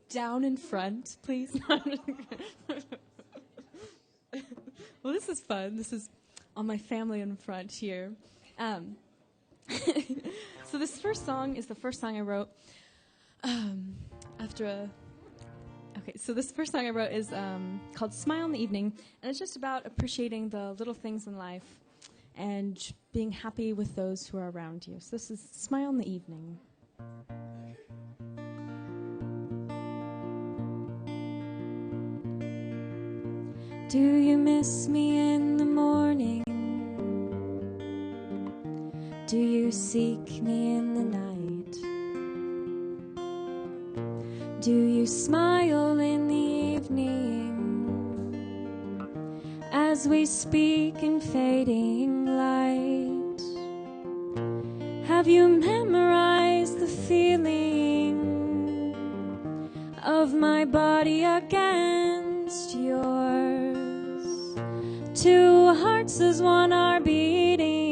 down in front, please? Well, this is fun. This is all my family in front here. So this first song is the first song I wrote so this first song I wrote is called Smile in the Evening, and it's just about appreciating the little things in life and being happy with those who are around you. So this is Smile in the Evening. Do you miss me in the morning? Do you seek me in the night? Do you smile in the evening as we speak in fading light? Have you memorized the feeling of my body against yours? Two hearts as one are beating.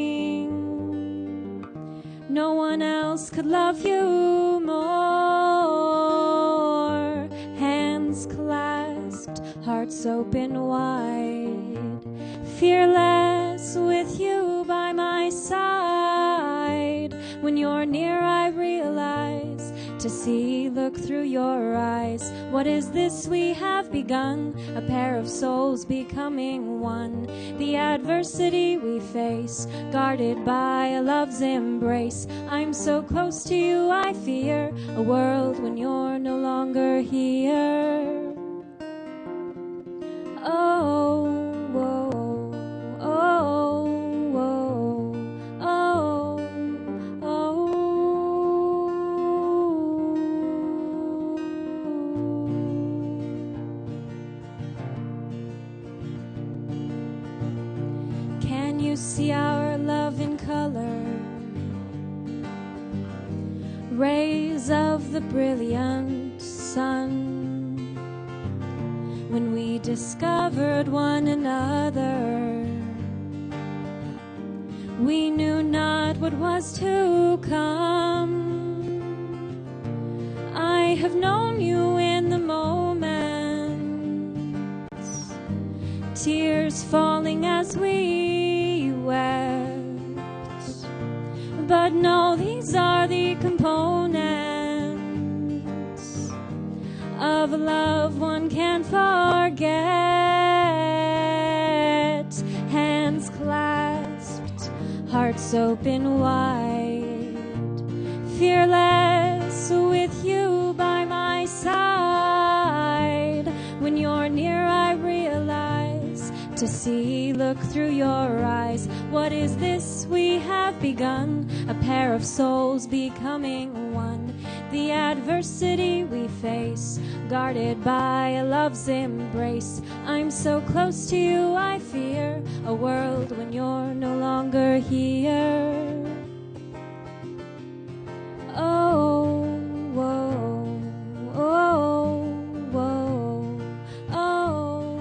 No one else could love you more. Hands clasped, hearts open wide, fearless with you by my side. When you're near, I realize to see, look through your eyes. What is this we have begun? A pair of souls becoming one. The adversity we face, guarded by a love's embrace. I'm so close to you, I fear a world when you're no longer here. Oh, whoa, oh, whoa, oh, oh. Can you see our love in color? Rays of the brilliant sun. When we discovered one another, we knew not what was to come. I have known you in the moments, tears falling as we wept. But no, these are the components of a love one can't forget. Hands clasped, hearts open wide, fearless with you by my side. When you're near, I realize to see, look through your eyes. What is this we have begun? A pair of souls becoming one. The adversity we face, guarded by a love's embrace. I'm so close to you, I fear a world when you're no longer here. Oh, whoa, oh, whoa, oh,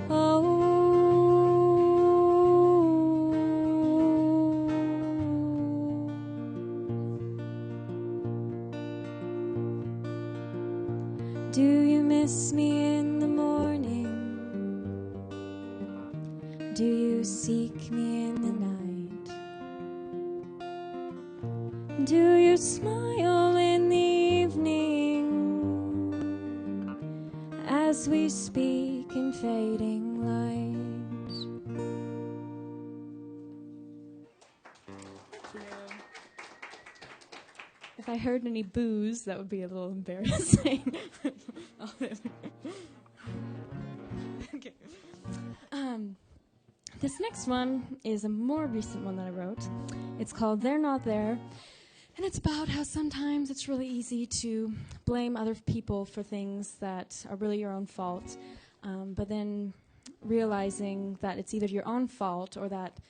oh. Do you miss me in the morning? Do you seek me in the night? Do you smile in the evening as we speak in fading light? If I heard any boos, that would be a little embarrassing. Okay. This next one is a more recent one that I wrote. It's called Theyre Not There. And it's about how sometimes it's really easy to blame other people for things that are really your own fault. But then realizing that it's either your own fault or that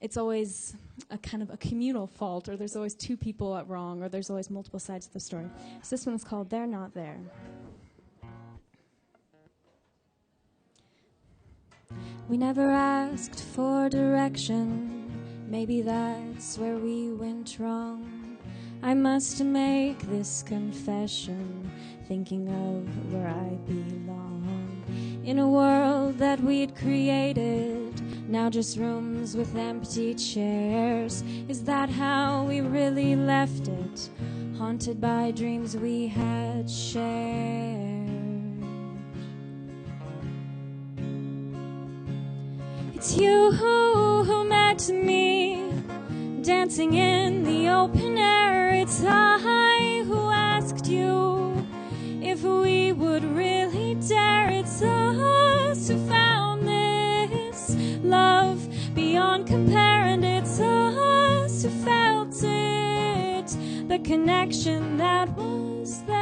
it's always a kind of a communal fault, or there's always two people at wrong, or there's always multiple sides of the story. So this one's called Theyre Not There. We never asked for direction. Maybe that's where we went wrong. I must make this confession, thinking of where I belong. In a world that we'd created, now just rooms with empty chairs. Is that how we really left it? Haunted by dreams we had shared. It's you who met me, dancing in the open air. It's I who asked you if we would really dare. It's us who found this love beyond compare, and it's us who felt it, the connection that was there.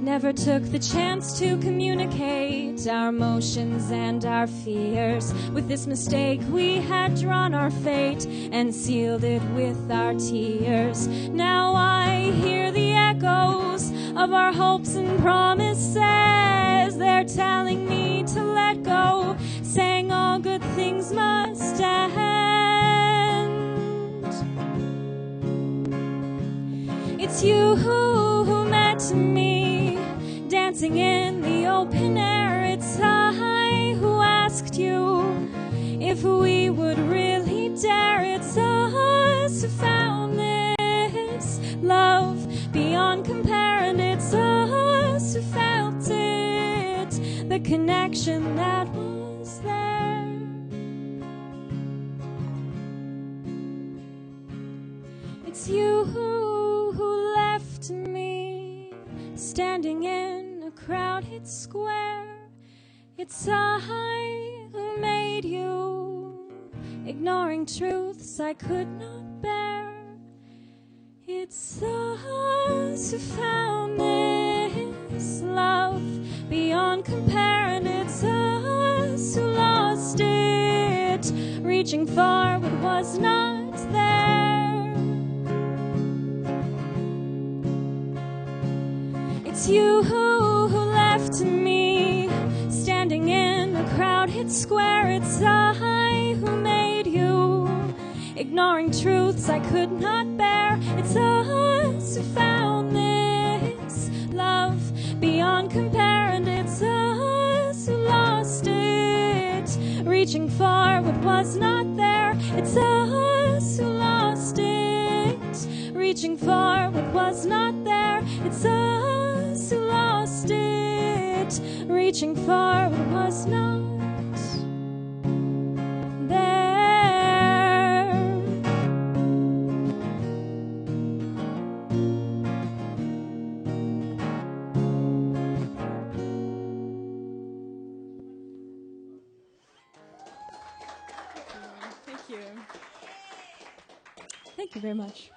Never took the chance to communicate our emotions and our fears. With this mistake we had drawn our fate and sealed it with our tears. Now I hear the echoes of our hopes and promises. They're telling me to let go, saying all good things must end. It's you who met me, dancing in the open air. It's I who asked you if we would really dare. It's us who found this love beyond compare, and it's us who felt it, the connection that was there. It's you who left me standing in a crowded square. It's I who made you, ignoring truths I could not bear. It's us who found this love beyond compare, and it's us who lost it, reaching for what was not there. It's you who left me standing in a crowded square. It's I who made you, ignoring truths I could not bear. It's us who found this love beyond compare, and it's us who lost it, reaching for what was not there. It's us who lost it, reaching for what was not there. It's us who lost it, reaching for what was not there. Thank you. Thank you very much.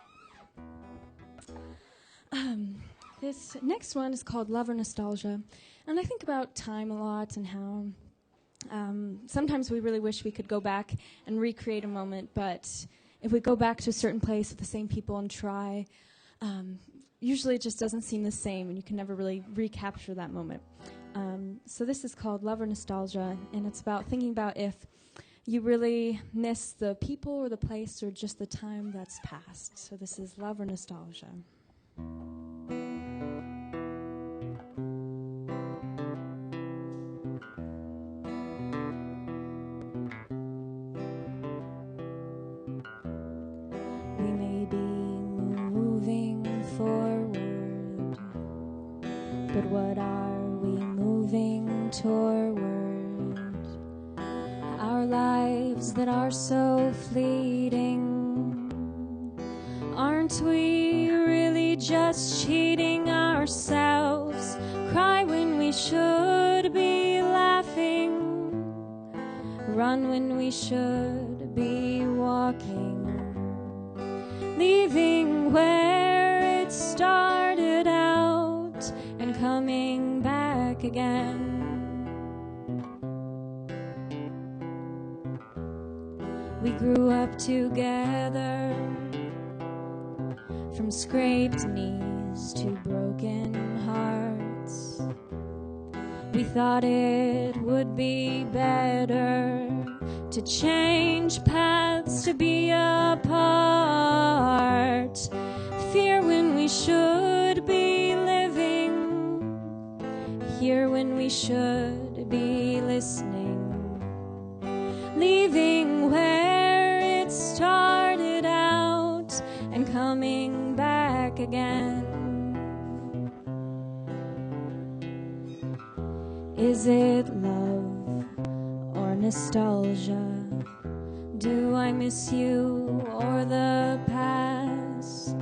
This next one is called Love or Nostalgia. And I think about time a lot and how sometimes we really wish we could go back and recreate a moment, but if we go back to a certain place with the same people and try, usually it just doesn't seem the same, and you can never really recapture that moment. So this is called Love or Nostalgia, and it's about thinking about if you really miss the people or the place or just the time that's passed. So this is Love or Nostalgia. We may be moving forward, but what are we moving toward? Our lives that are so fleeting, aren't we really just cheating ourselves? Cry when we should be laughing, run when we should be walking, leaving where it started out and coming back again. We grew up together, from scraped knees to broken hearts. We thought it would be better to change paths, to be apart. Fear when we should be living, hear when we should be listening, leaving where it started out and coming back again. Is it love or nostalgia? Do I miss you or the past?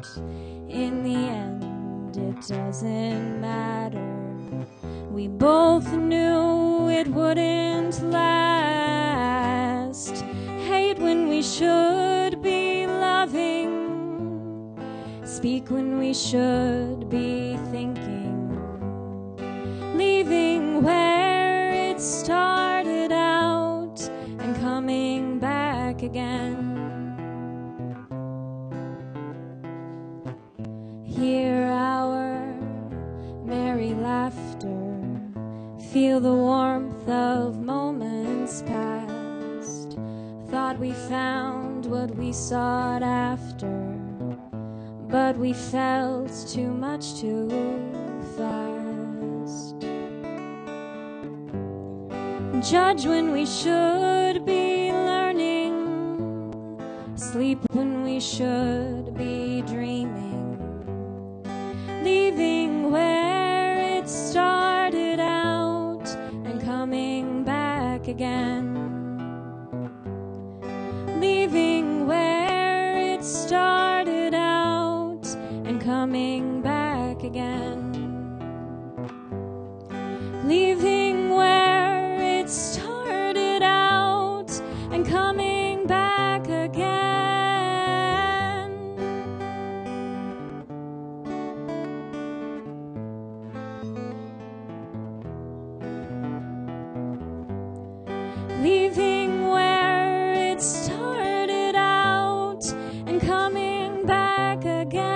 In the end, it doesn't matter. We both knew it wouldn't last. Hate when we should be loving, speak when we should be thinking, leaving where it started out and coming back again. Hear our merry laughter, feel the warmth of moments past. Thought we found what we sought after, but we felt too much too fast. Judge when we should be learning, sleep when we should be dreaming, leaving where it started out and coming back again. Leaving where it started out and coming back again. Leaving where it started out and coming back again. Leaving where it started out and coming back again.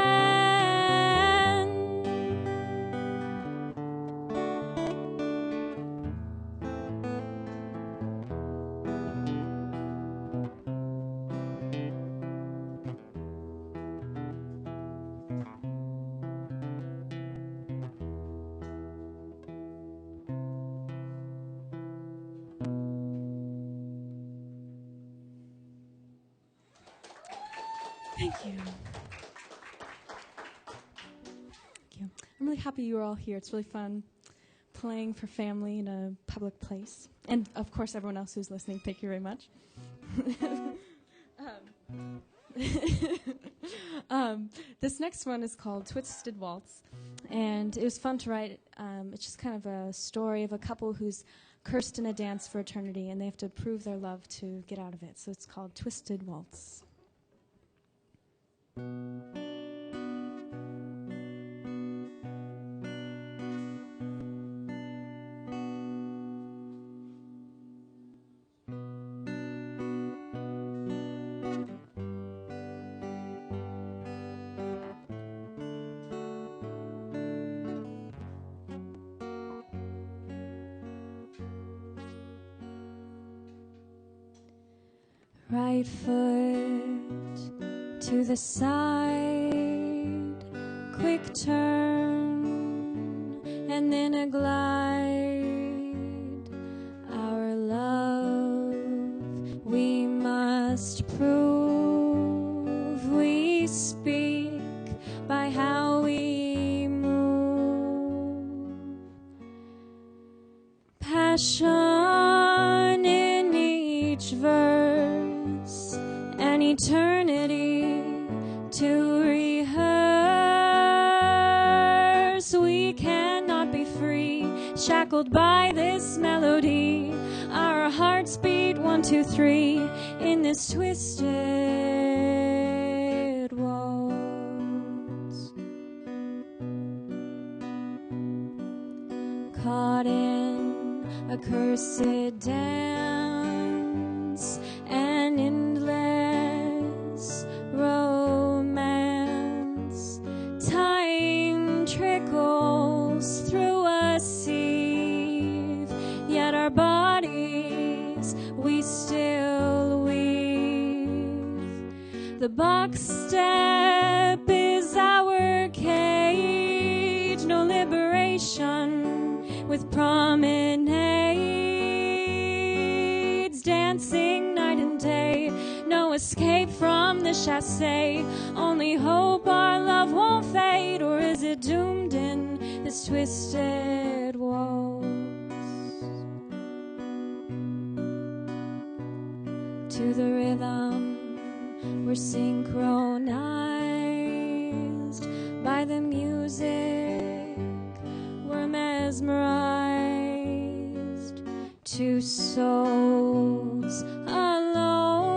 Thank you. Thank you. I'm really happy you were all here. It's really fun playing for family in a public place. And, of course, everyone else who's listening, thank you very much. This next one is called Twisted Waltz. And it was fun to write. It's just kind of a story of a couple who's cursed in a dance for eternity, and they have to prove their love to get out of it. So it's called Twisted Waltz. Right foot to the side, quick turn, and then a glide. Our love we must prove. We speak by how we move. Passion in each verse, an eternity to rehearse. We cannot be free, shackled by this melody. Our hearts beat 1, 2, 3 in this twisted waltz. Caught in a cursed dance, an endless romance. Time trickles through a sieve, yet our bodies we still box step is our cage. No liberation with promenades. Dancing night and day. No escape from the chassé. Only hope our love won't fade. Or is it doomed in this twisted waltz? To the rhythm we're synchronized. By the music we're mesmerized. Two souls alone,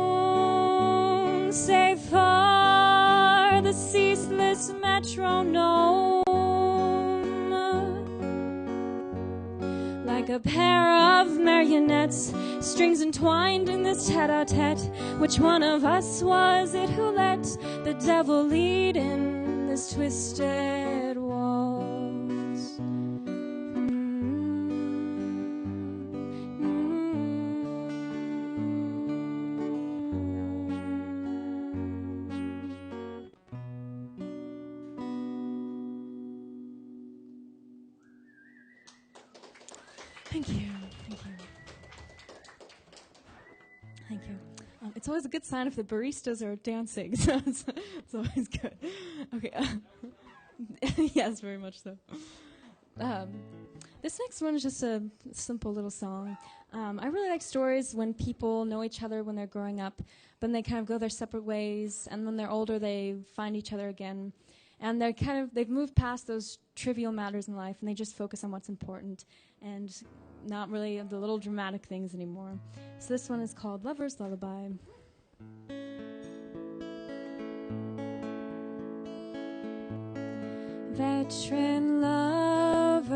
save for the ceaseless metronome. Like a pair of marionettes, strings entwined in this tete-a-tete. Which one of us was it who let the devil lead in this twisted waltz? Thank you. Thank you. Thank you. It's always a good sign if the baristas are dancing, so it's always good. Okay. Yes, very much so. This next one is just a simple little song. I really like stories when people know each other when they're growing up, but then they kind of go their separate ways, and when they're older, they find each other again. And they've moved past those trivial matters in life, and they just focus on what's important and not really the little dramatic things anymore. So this one is called Lover's Lullaby. Veteran lovers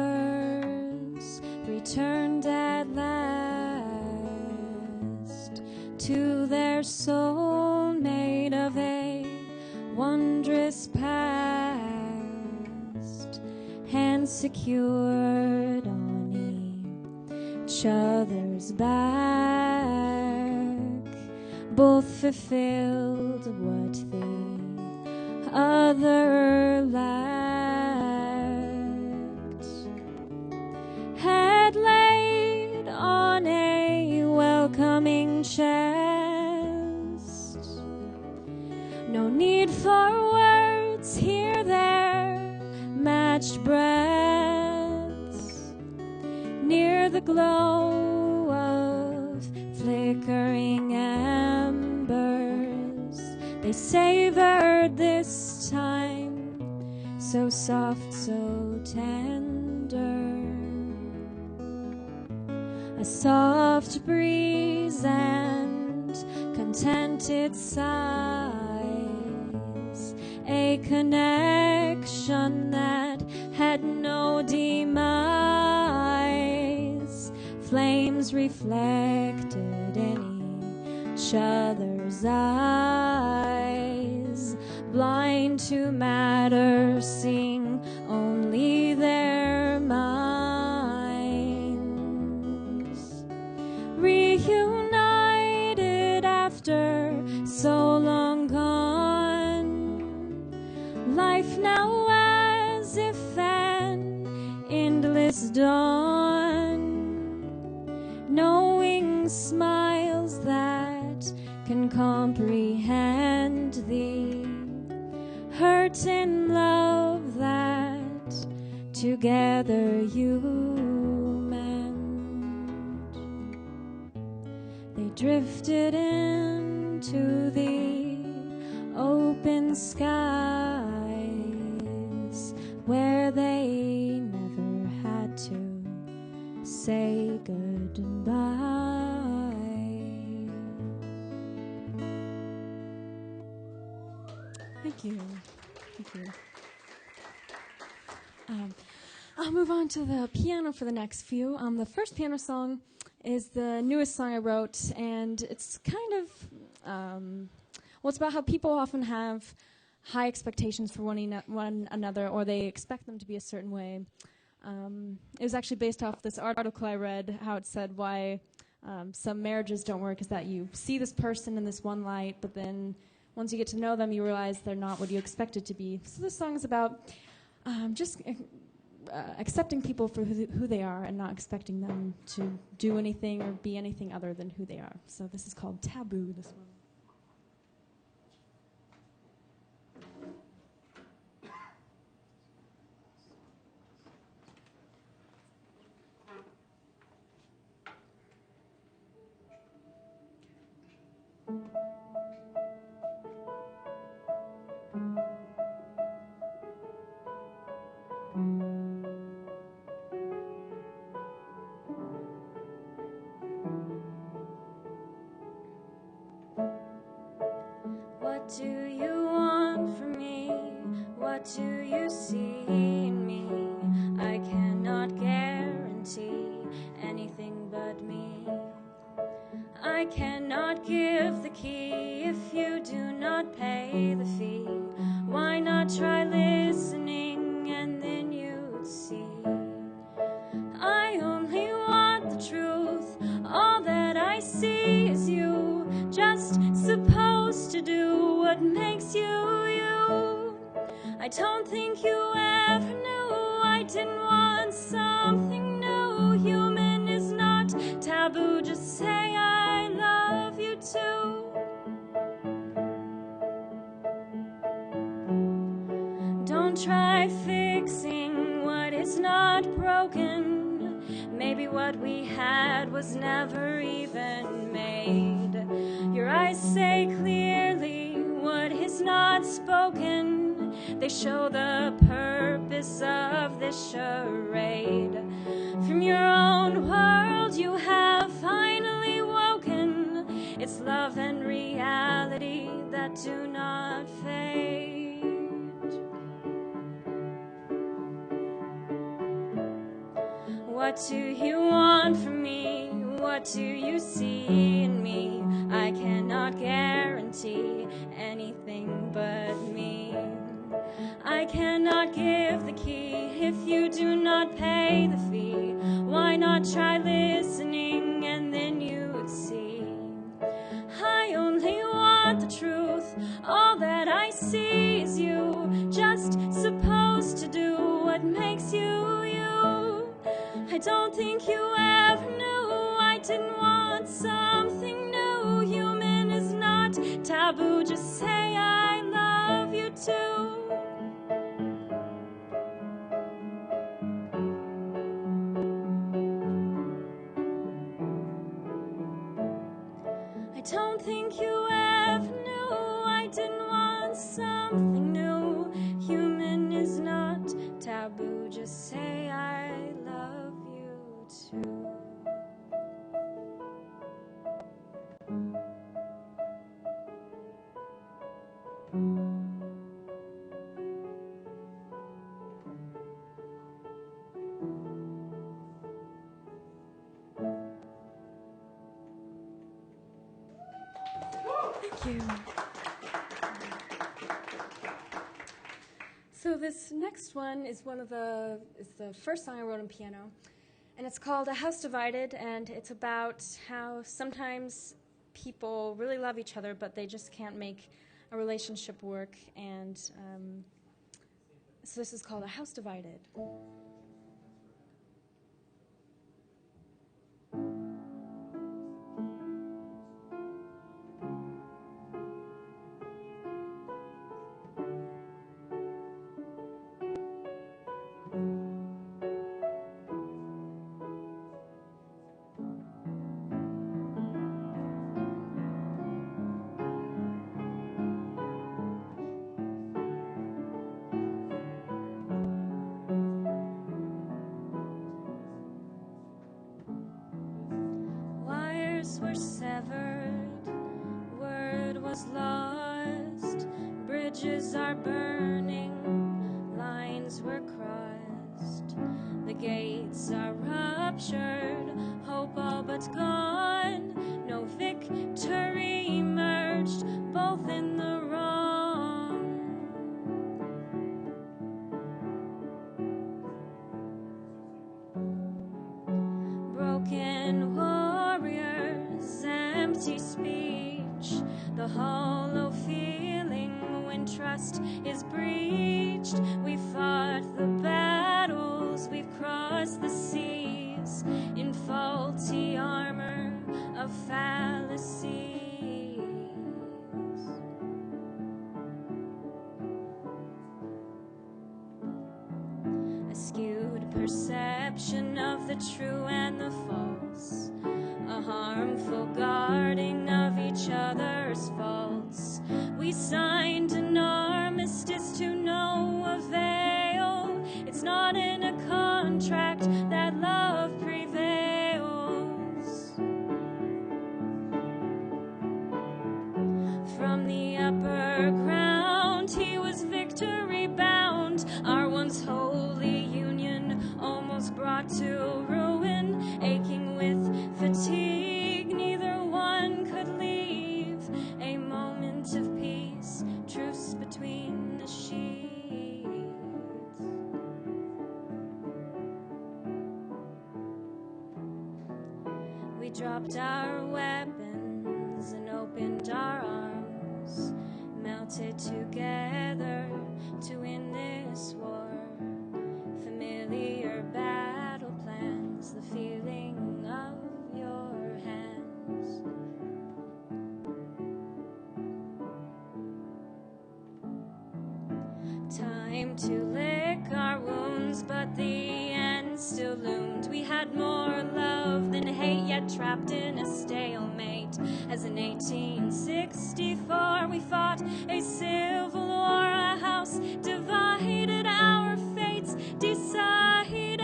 returned at last to their soulmate of a wondrous past, hands secured on each other's back, both fulfilled what the other lacked, had laid on a welcoming chest. No need for words, hear their matched breaths near the glow of flickering embers. They savored this time, so soft, so tender. A soft breeze and contented sighs, a connection that had no demise. Flames reflected in each other's eyes, blind to matter, seeing only their minds. Reunited after so long gone, life now as if an endless dawn, knowing smiles that can comprehend thee, hurt in love that together you mend. They drifted into the open skies where they never had to say goodbye. Thank you. Thank you. I'll move on to the piano for the next few. The first piano song is the newest song I wrote, and it's kind of, it's about how people often have high expectations for one another, or they expect them to be a certain way. It was actually based off this article I read, how it said why some marriages don't work is that you see this person in this one light, but then once you get to know them, you realize they're not what you expected to be. So this song is about just accepting people for who they are and not expecting them to do anything or be anything other than who they are. So this is called Taboo, this one. What do you want from me? What do you see in me? I cannot guarantee anything but me. I cannot give the key if you do not pay the fee. Why not try listening and then you'd see? I only want the truth. All that I see is you. Just supposed to do what makes you you. I don't think you ever knew I didn't want something new. Human is not taboo. Just say I love you too. Don't try fixing what is not broken. Maybe what we had was never even made. Your eyes say clearly what is not spoken. They show the purpose of this charade. From your own world you have finally woken. It's love and reality that do not fade. What do you want from me? What do you see in me? I cannot guarantee anything but me. I cannot give the key if you do not pay the fee. Why not try listening and then you'd see? I only want the truth. All that I see is you. Just supposed to do what makes you you. I don't think you ever knew I didn't want something new. Human is not taboo. Just say I love you too. I don't think you ever knew I didn't want something new. Human is not taboo. Just say I love you too. Thank you. So this next one is the first song I wrote on piano, and it's called A House Divided, and it's about how sometimes people really love each other, but they just can't make a relationship work, and so this is called A House Divided. Were severed, word was lost, bridges are burning, lines were crossed, the gates are ruptured, hope all but gone, no victory emerged, both in the wrong. Broken warriors, empty speech, the hollow fear. when trust is breached. We fought the battles, we've crossed the seas in faulty armor of fallacies. A skewed perception of the true and the false, a harmful guarding of each other's faults. We signed an armistice to no avail. It's not in a contract that love prevails. From the upper ground, he was victory bound. Our once holy union almost brought to ruin, aching with fatigue, neither one could leave. A moment of peace, truce between the sheets. We dropped our weapons and opened our arms, melted together to win this war. Familiar battle plans, the feeling of your hands. Time to lick our wounds, but the end still loomed. We had more love than hate, yet trapped in a stalemate. As in 1864 we fought a civil war, a house divided, our fates decided.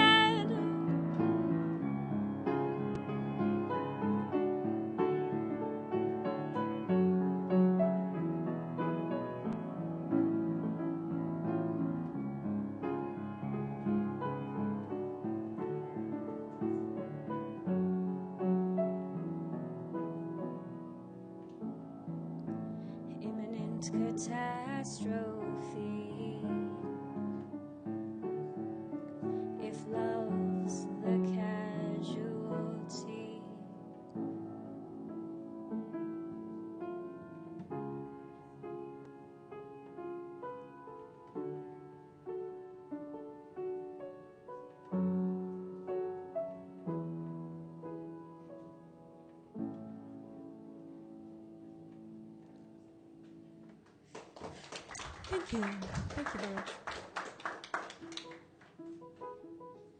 Catastrophe. If love's the casualty. Thank you. Thank you very much.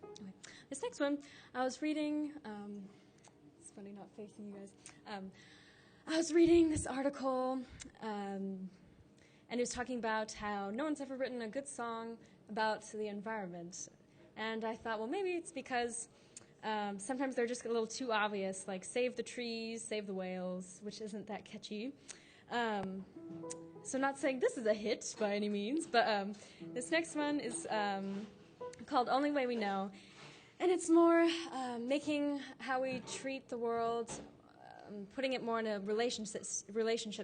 Okay. This next one, I was reading, it's funny not facing you guys. I was reading this article, and it was talking about how no one's ever written a good song about the environment. And I thought, well, maybe it's because sometimes they're just a little too obvious, like save the trees, save the whales, which isn't that catchy. So I'm not saying this is a hit by any means, but this next one is called Only Way We Know. And it's more making how we treat the world, putting it more in a relationship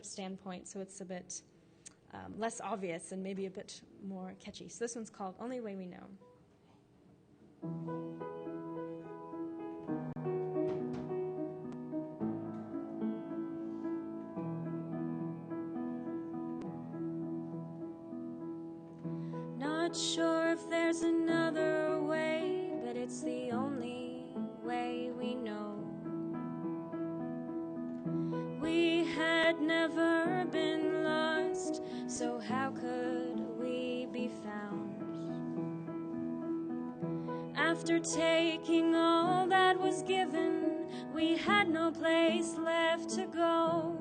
standpoint, so it's a bit less obvious and maybe a bit more catchy. So this one's called Only Way We Know. Not sure if there's another way, but it's the only way we know. We had never been lost, so how could we be found? After taking all that was given, we had no place left to go.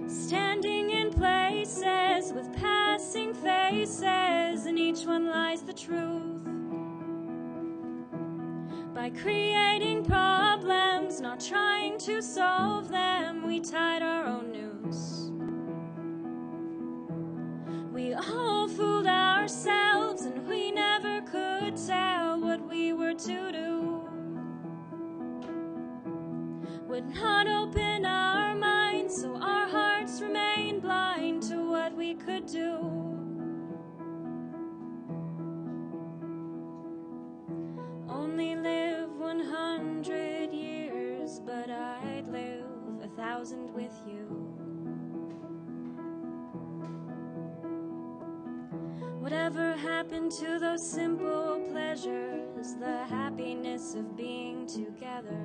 Standing in places with passing faces, in each one lies the truth. By creating problems, not trying to solve them, we tied our own noose. We all fooled ourselves, and we never could tell what we were to do. Would not open our minds, so our hearts remained blind to what we could do. Only live 100 years, but I'd live 1,000 with Whatever happened to those simple pleasures, the happiness of being together?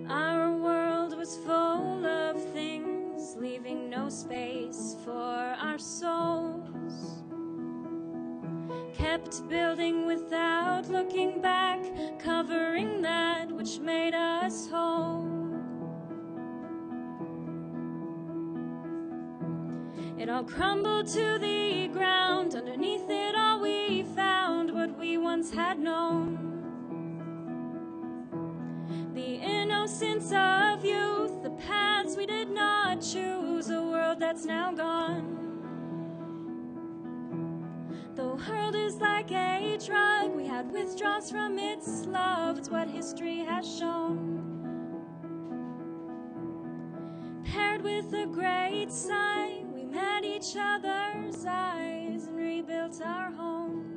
Our world was full of things, leaving no space for our souls. Kept building without looking back, covering that which made us whole. It all crumbled to the ground. Underneath it all we found what we once had known. The innocence of youth, the paths we did not choose, a world that's now gone. The world is like a drug, we had withdrawals from its love. It's what history has shown. Paired with a great sigh, we met each other's eyes and rebuilt our home.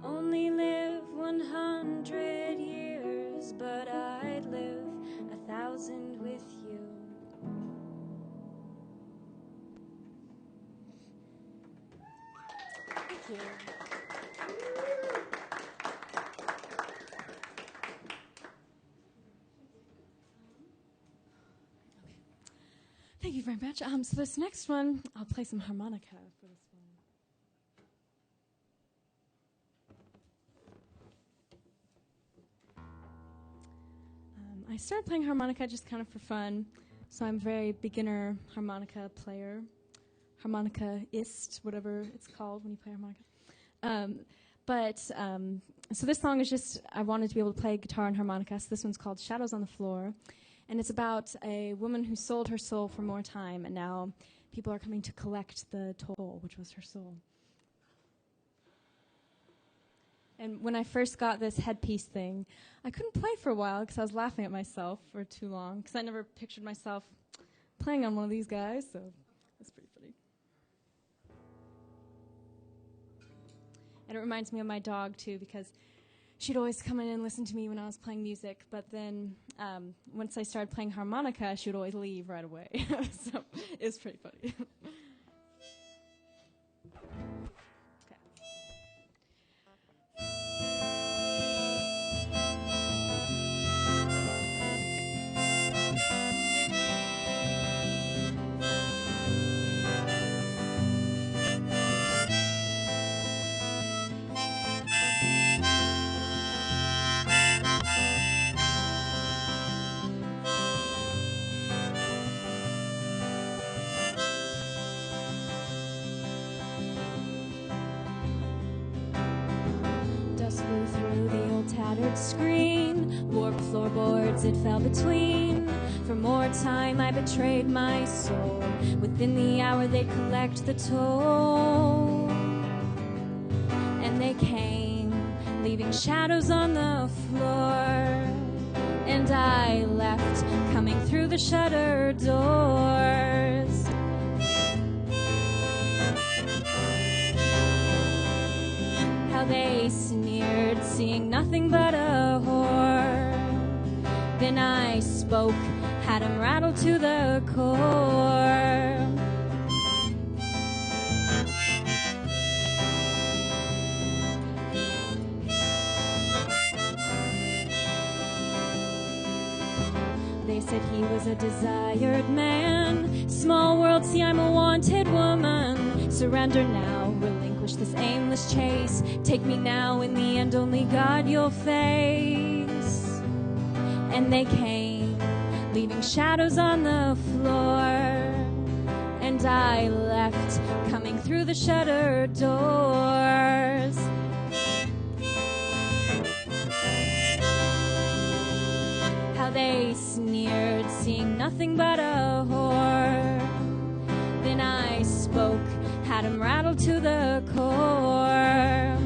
Only live 100 years, but I'd live 1,000 with you. Thank you. Thank you very much. So this next one, I'll play some harmonica for this one. I started playing harmonica just kind of for fun, so I'm a very beginner harmonica player, harmonica-ist, whatever it's called when you play harmonica. So this song is just, I wanted to be able to play guitar and harmonica, so this one's called Shadows on the Floor, and it's about a woman who sold her soul for more time, and now people are coming to collect the toll, which was her soul. And when I first got this headpiece thing, I couldn't play for a while because I was laughing at myself for too long because I never pictured myself playing on one of these guys, so it's pretty funny. And it reminds me of my dog, too, because she'd always come in and listen to me when I was playing music, but then once I started playing harmonica, she would always leave right away. So it's pretty funny. Flew through the old tattered screen, warped floorboards it fell between. For more time I betrayed my soul. Within the hour they'd collect the toll. And they came, leaving shadows on the floor. And I left, coming through the shuttered doors. How they sneered, seeing nothing but a whore. Then I spoke, had him rattled to the core. They said he was a desired man. Small world, see I'm a wanted woman. Surrender now, relinquish this aimless chase. Take me now, in the end only God you'll face. And they came, leaving shadows on the floor. And I left, coming through the shuttered doors. How they sneered, seeing nothing but a whore. Then I spoke, had him rattled to the core.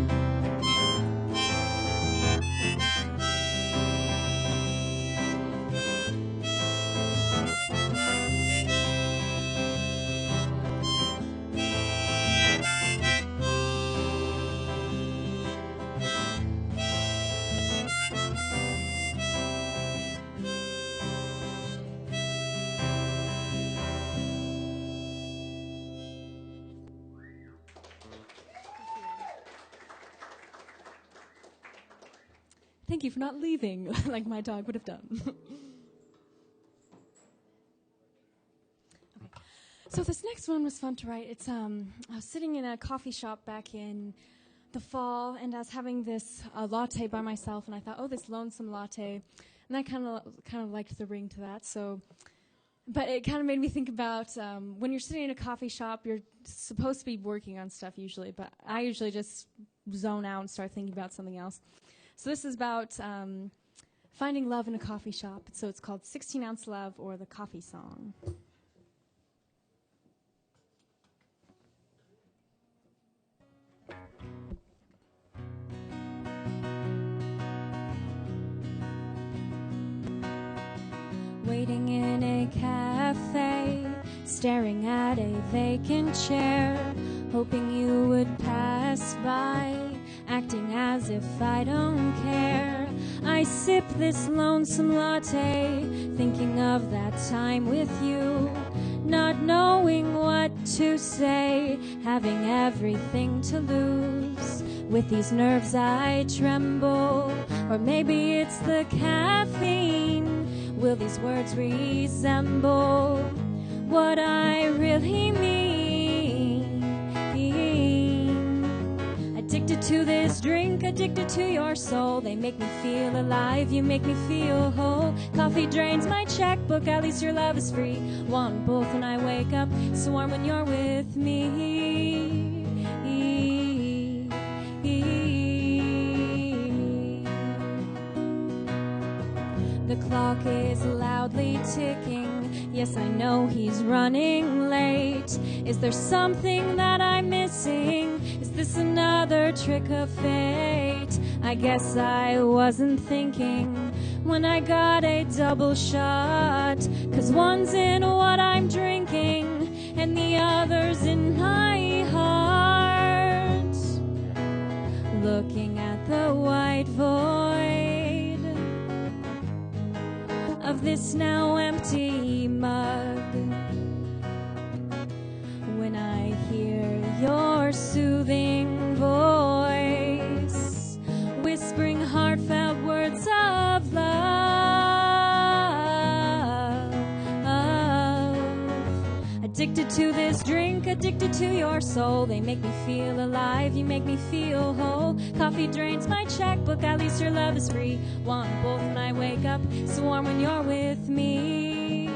Thank you for not leaving, like my dog would have done. Okay. So this next one was fun to write. It's I was sitting in a coffee shop back in the fall, and I was having this latte by myself, and I thought, oh, this Lonesome Latte, and I kind of liked the ring to that. So, but it kind of made me think about when you're sitting in a coffee shop, you're supposed to be working on stuff usually, but I usually just zone out and start thinking about something else. So this is about finding love in a coffee shop. So it's called 16-Ounce Love, or the Coffee Song. Waiting in a cafe, staring at a vacant chair, hoping you would pass by, acting as if I don't care. I sip this lonesome latte, thinking of that time with you, not knowing what to say, having everything to lose. With these nerves I tremble, or maybe it's the caffeine. Will these words resemble what I really mean? Addicted to this drink, addicted to your soul. They make me feel alive, you make me feel whole. Coffee drains my checkbook, at least your love is free. Want both when I wake up, so warm when you're with me. The clock is loudly ticking. Yes, I know he's running late. Is there something that I'm missing? Is this another trick of fate? I guess I wasn't thinking when I got a double shot, 'cause one's in what I'm drinking and the other's in my heart. Looking at the white void of this now empty mug, when I hear your soothing voice, whispering heartfelt words of love. Addicted to this drink, addicted to your soul. They make me feel alive, you make me feel whole. Coffee drains my checkbook, at least your love is free. Want both when I wake up, so warm when you're with me.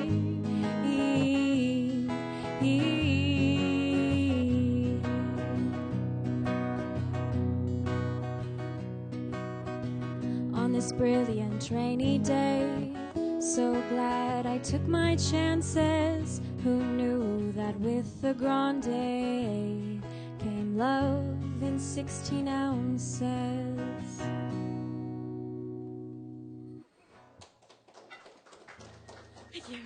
On this brilliant rainy day, so glad I took my chances. Who knew that with the grande came love in 16 ounces? Thank you.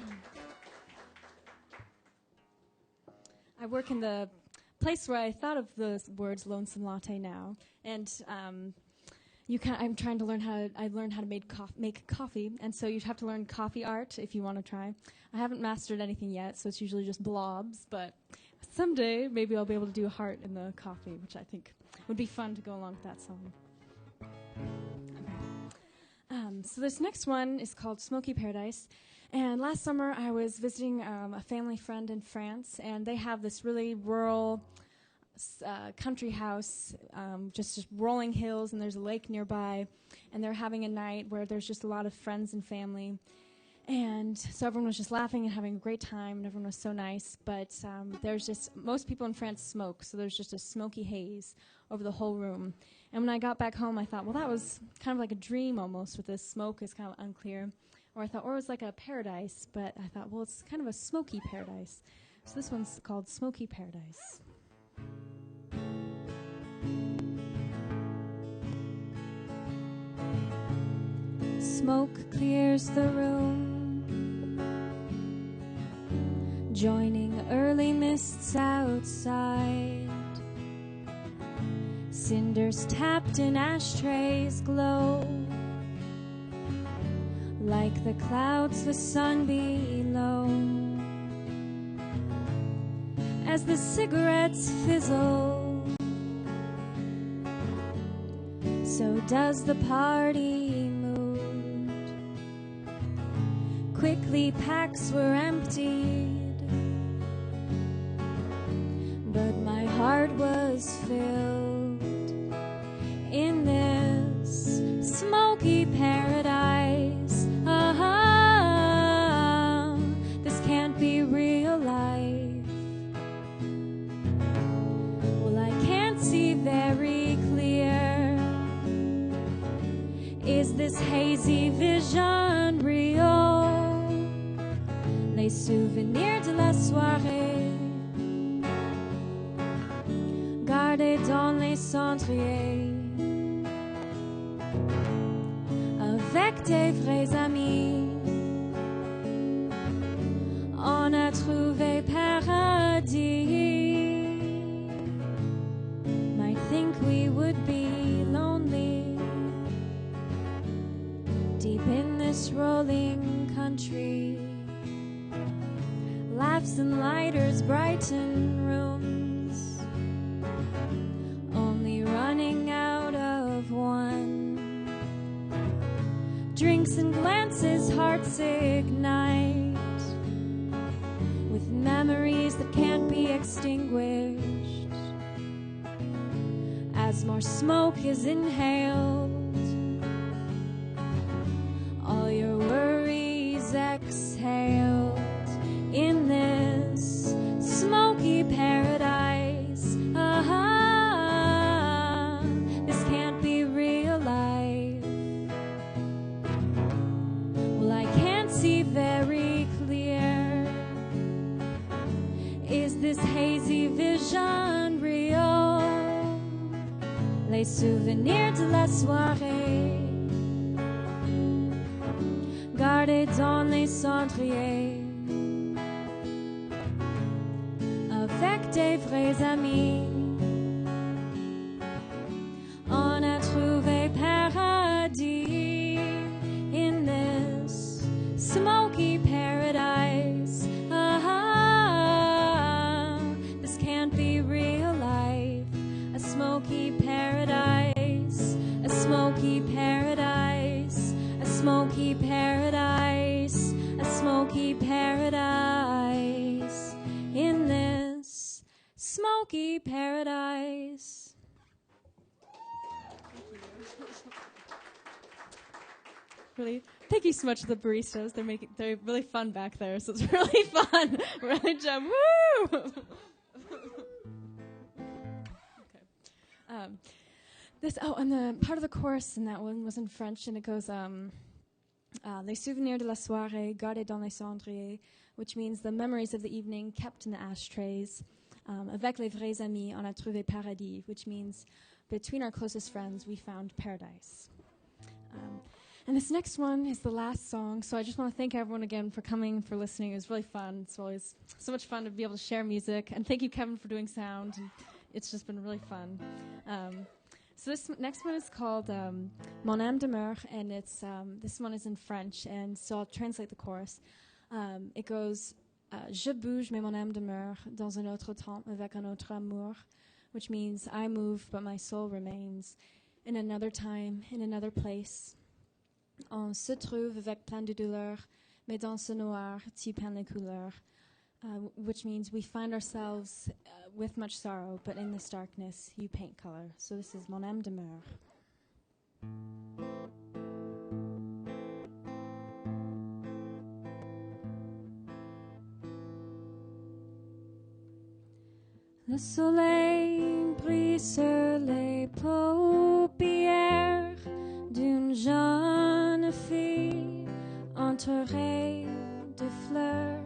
I work in the place where I thought of the words Lonesome Latte now, and I'm trying to learn how to make coffee, and so you'd have to learn coffee art if you want to try. I haven't mastered anything yet, so it's usually just blobs, but someday maybe I'll be able to do a heart in the coffee, which I think would be fun to go along with that song. So this next one is called Smoky Paradise. And last summer I was visiting a family friend in France, and they have this really rural country house, just rolling hills, and there's a lake nearby, and they're having a night where there's just a lot of friends and family. And so everyone was just laughing and having a great time, and everyone was so nice. But there's just, most people in France smoke, so there's just a smoky haze over the whole room. And when I got back home, I thought, well, that was kind of like a dream almost, with this smoke is kind of unclear. Or I thought, or it was like a paradise, but I thought, well, it's kind of a smoky paradise. So this one's called Smoky Paradise. Smoke clears the room, joining early mists outside. Cinders tapped in ashtrays glow, like the clouds, the sun below. As the cigarettes fizzle, so does the party mood. Quickly packs were emptied, but my heart was filled in this smoky paradise. This can't be real life. Well, I can't see very clear. Is this hazy vision real? Les souvenirs de la soirée gardés dans les cendriers avec des vrais amis. On a trouvé paradis. Might think we would be lonely deep in this rolling country. Laughs and lighters brighten rooms, only running out of one. Drinks and glances, hearts ignite with memories that can't be extinguished as more smoke is inhaled. All your worries exhaled in this smoky paradise. This can't be real life. Well, I can't see very clear. Is this hazy vision real? Les souvenirs de la soirée gardés dans les cendriers avec des vrais amis. On a trouvé paradis in this smoky paradise. This can't be real life. A smoky paradise, a smoky paradise, a smoky paradise, a smoky paradise in this smoky paradise. Really, thank you so much to the baristas. They're really fun back there, so it's really fun. Really jump, woo! Okay. And the part of the chorus in that one was in French, and it goes, les souvenirs de la soirée gardés dans les cendriers, which means the memories of the evening kept in the ashtrays. Avec les vrais amis, on a trouvé paradis, which means between our closest friends, we found paradise. And this next one is the last song, so I just want to thank everyone again for coming, for listening. It was really fun. It's always so much fun to be able to share music. And thank you, Kevin, for doing sound. And it's just been really fun. So this next one is called Mon âme demeure, and it's this one is in French, and so I'll translate the chorus. It goes, Je bouge, mais mon âme demeure dans un autre temps avec un autre amour, which means I move, but my soul remains in another time, in another place. On se trouve avec plein de douleur, mais dans ce noir, tu peins les couleurs, which means we find ourselves with much sorrow, but in this darkness, you paint color. So this is Mon âme demeure. Le soleil brille sur les paupières d'une jeune fille entourée de fleurs.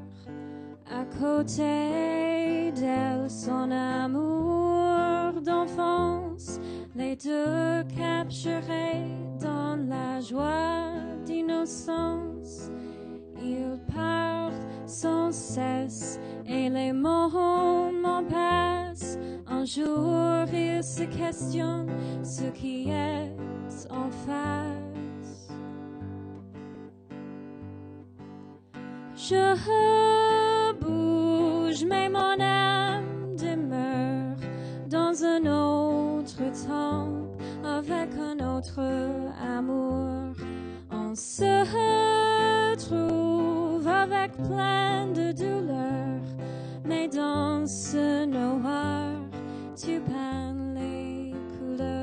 À côté d'elle, son amour d'enfance, les deux capturés dans la joie d'innocence. Ils parlent sans cesse et les moments passent. Un jour, ils se questionnent ce qui est en face. Je bouge, mais mon âme demeure dans un autre temps avec un autre se retrouve avec plein de douleur, mais dans ce noir, tu peins les couleurs.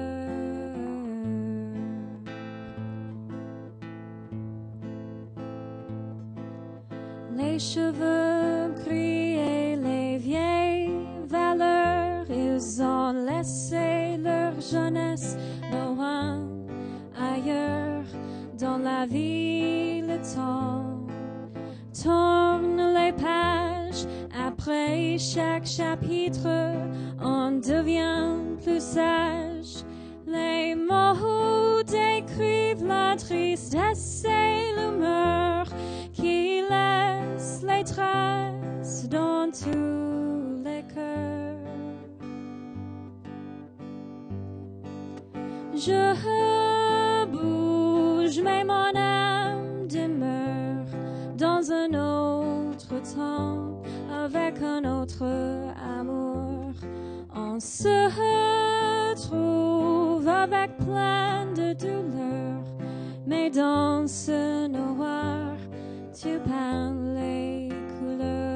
Les cheveux gris et les vieilles valeurs, ils ont laissé leur jeunesse loin ailleurs dans la vie. Le temps tourne les pages, après chaque chapitre on devient plus sage. Les mots décrivent la tristesse et l'humeur qui laisse les traces dans tous les cœurs. Je bouge, mais mon âme demeure dans un autre temps, avec un autre amour. On se retrouve avec plein de douleur, mais dans ce noir, tu peins les couleurs.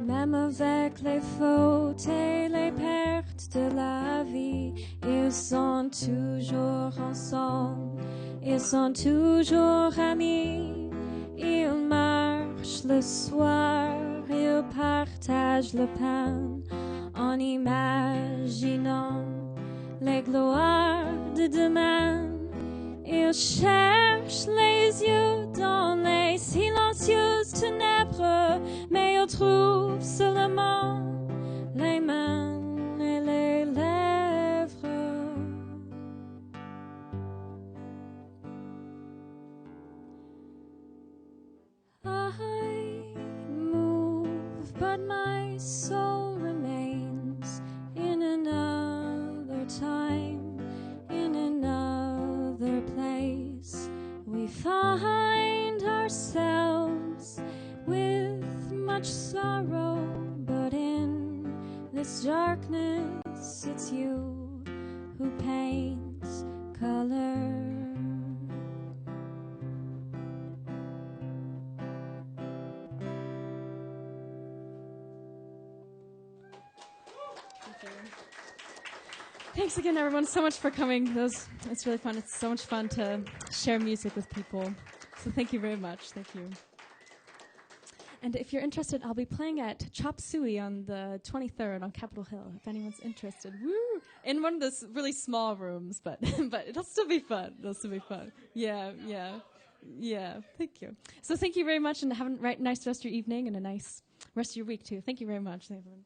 Même avec les fautes et les pertes de la vie, ils sont toujours ensemble, ils sont toujours amis. Ils marchent le soir, ils partagent le pain en imaginant les gloires de demain. Ils cherchent les yeux dans les silencieuses ténèbres, mais ils trouvent seulement les mains et les lèvres. I move, but my soul remains in another time, in another place. We find ourselves with much sorrow, but in this darkness it's you who paints color. Thanks again, everyone, so much for coming. It's really fun. It's so much fun to share music with people. So thank you very much. Thank you. And if you're interested, I'll be playing at Chop Suey on the 23rd on Capitol Hill, if anyone's interested. Woo! In one of those really small rooms, but it'll still be fun. It'll still be fun. Yeah. Thank you. So thank you very much, and have a nice rest of your evening and a nice rest of your week, too. Thank you very much, everyone.